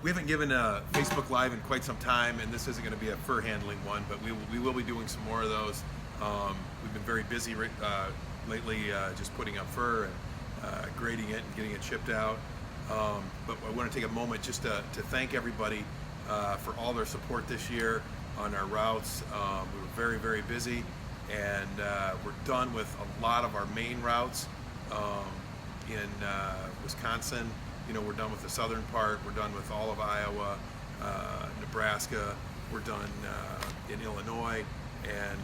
We haven't given a Facebook Live in quite some time, and this isn't going to be a fur handling one, but we will be doing some more of those. We've been very busy lately, just putting up fur and grading it and getting it shipped out. But I want to take a moment just to thank everybody for all their support this year on our routes. We were very, very busy, and we're done with a lot of our main routes in Wisconsin. You know, we're done with the southern part. We're done with all of Iowa, Nebraska. We're done in Illinois, and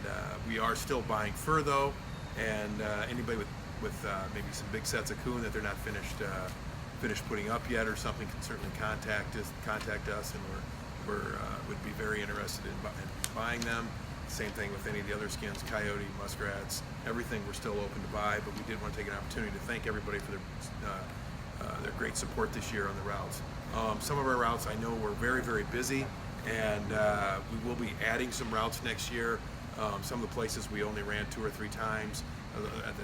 we are still buying fur though. And anybody with maybe some big sets of coon that they're not finished putting up yet or something can certainly contact us, and would be very interested in buying them. Same thing with any of the other skins, coyote, muskrats, everything we're still open to buy. But we did want to take an opportunity to thank everybody for their great support this year on the routes. Some of our routes, I know we're very, very busy, and we will be adding some routes next year. Some of the places we only ran 2 or 3 times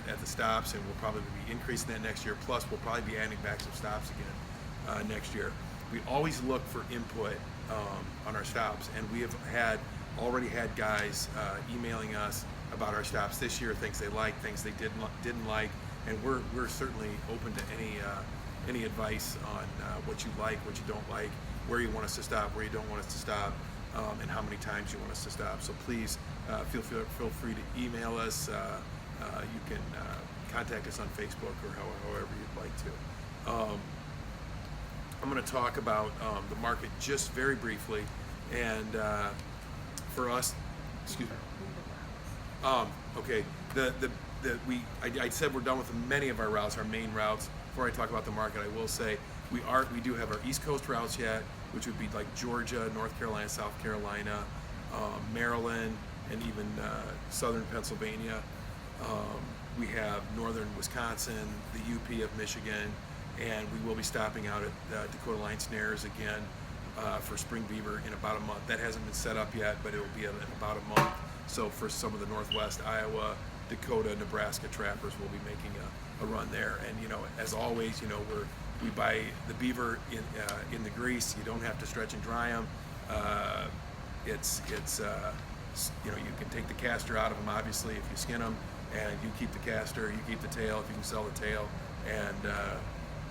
at the stops, and we'll probably be increasing that next year. Plus, we'll probably be adding back some stops again next year. We always look for input on our stops, and we have already had guys emailing us about our stops this year, things they liked, things they didn't like, and we're certainly open to any advice on what you like, what you don't like, where you want us to stop, where you don't want us to stop, and how many times you want us to stop. So please feel free to email us. You can contact us on Facebook or however you'd like to. I'm going to talk about the market just very briefly, and for us, excuse me. Okay. I said we're done with many of our routes, our main routes. Before I talk about the market, I will say we do have our East Coast routes yet, which would be like Georgia, North Carolina, South Carolina, Maryland, and even southern Pennsylvania. We have northern Wisconsin, the UP of Michigan, and we will be stopping out at Dakota Line Snares again for spring beaver in about a month. That hasn't been set up yet, but it will be in about a month. So for some of the Northwest Iowa, Dakota, Nebraska trappers, we'll be making a run there. And you know, as always, you know, we buy the beaver in the grease. You don't have to stretch and dry them. It's you know, you can take the castor out of them, obviously, if you skin them, and you keep the castor, you keep the tail if you can sell the tail, and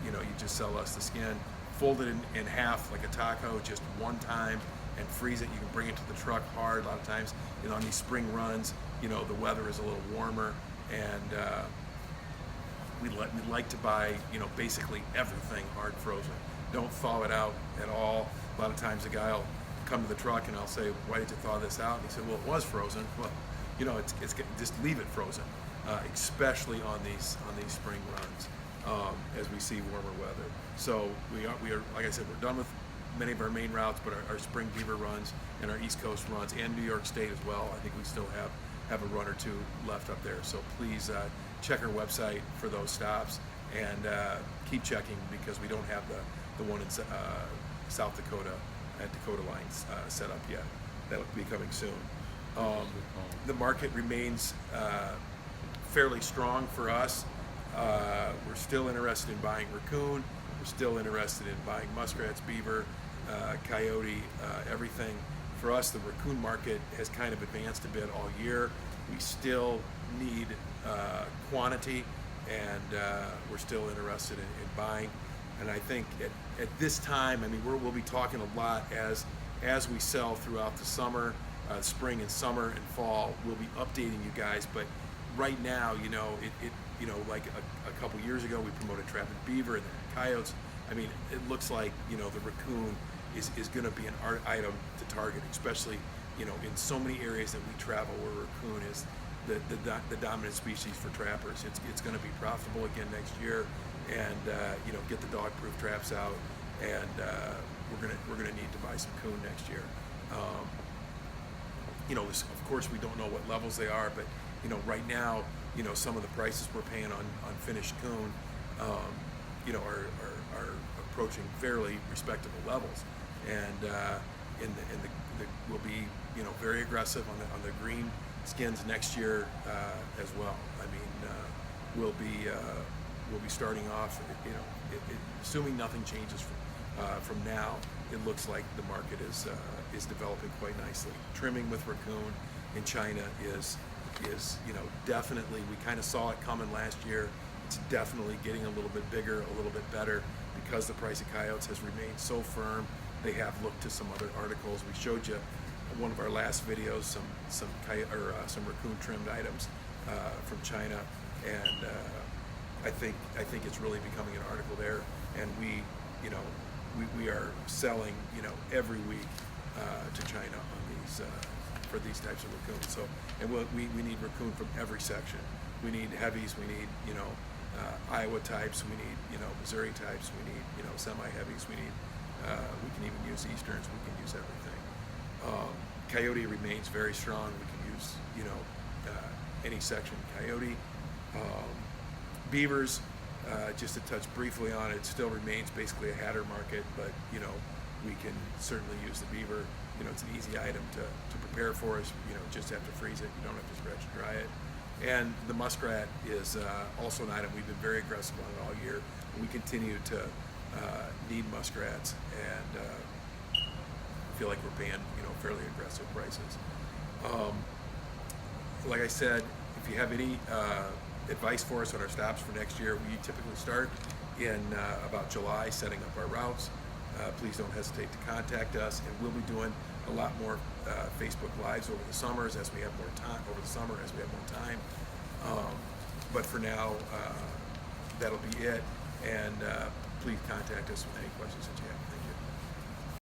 you know, you just sell us the skin. Fold it in half like a taco just one time and freeze it. You can bring it to the truck hard. A lot of times, you know, on these spring runs, you know, the weather is a little warmer, and we like to buy, you know, basically everything hard frozen. Don't thaw it out at all. A lot of times, a guy will come to the truck and I'll say, "Why did you thaw this out?" And he said, "Well, it was frozen." Well, you know, it's just leave it frozen, especially on these spring runs as we see warmer weather. So we are, like I said, we're done with many of our main routes, but our spring beaver runs and our East Coast runs and New York State as well. I think we still have a run or two left up there. So please check our website for those stops, and keep checking, because we don't have the one in South Dakota at Dakota Lines set up yet. That'll be coming soon. The market remains fairly strong for us. We're still interested in buying raccoon. We're still interested in buying muskrats, beaver, coyote, everything. For us, the raccoon market has kind of advanced a bit all year. We still need quantity, and we're still interested in buying. And I think at this time, I mean, we'll be talking a lot as we sell throughout the summer, spring and summer and fall. We'll be updating you guys, but right now, you know, you know, like a couple years ago, we promoted trapping beaver and then coyotes. I mean, it looks like, you know, the raccoon is going to be an art item to target, especially, you know, in so many areas that we travel where raccoon is the dominant species for trappers. It's going to be profitable again next year, and you know, get the dog-proof traps out, and we're gonna need to buy some coon next year. You know, of course, we don't know what levels they are, but you know, right now, you know, some of the prices we're paying on finished coon, you know, are approaching fairly respectable levels, and we'll be, you know, very aggressive on the green skins next year as well. I mean, we'll be starting off, you know, assuming nothing changes from now, it looks like the market is developing quite nicely. Trimming with raccoon in China is definitely, we kind of saw it coming last year. It's definitely getting a little bit bigger, a little bit better, because the price of coyotes has remained so firm. They have looked to some other articles. We showed you one of our last videos, some raccoon trimmed items from China, and I think it's really becoming an article there. And we are selling every week to China on these for these types of raccoons. So, and we need raccoon from every section. We need heavies. We need Iowa types. We need Missouri types. We need semi-heavies. We need we can even use Easterns. We can use everything. Coyote remains very strong. We can use any section coyote. Beavers, just to touch briefly on it, still remains basically a hatter market, but we can certainly use the beaver. It's an easy item to prepare for us. Just have to freeze it. You don't have to scratch and dry it. And the muskrat is also an item we've been very aggressive on all year. We continue to need muskrats, and feel like we're paying fairly aggressive prices. Like I said, if you have any advice for us on our stops for next year, we typically start in about July, setting up our routes. Please don't hesitate to contact us, and we'll be doing a lot more Facebook Lives over the summers as we have more time. But for now, that'll be it. And please contact us with any questions that you have.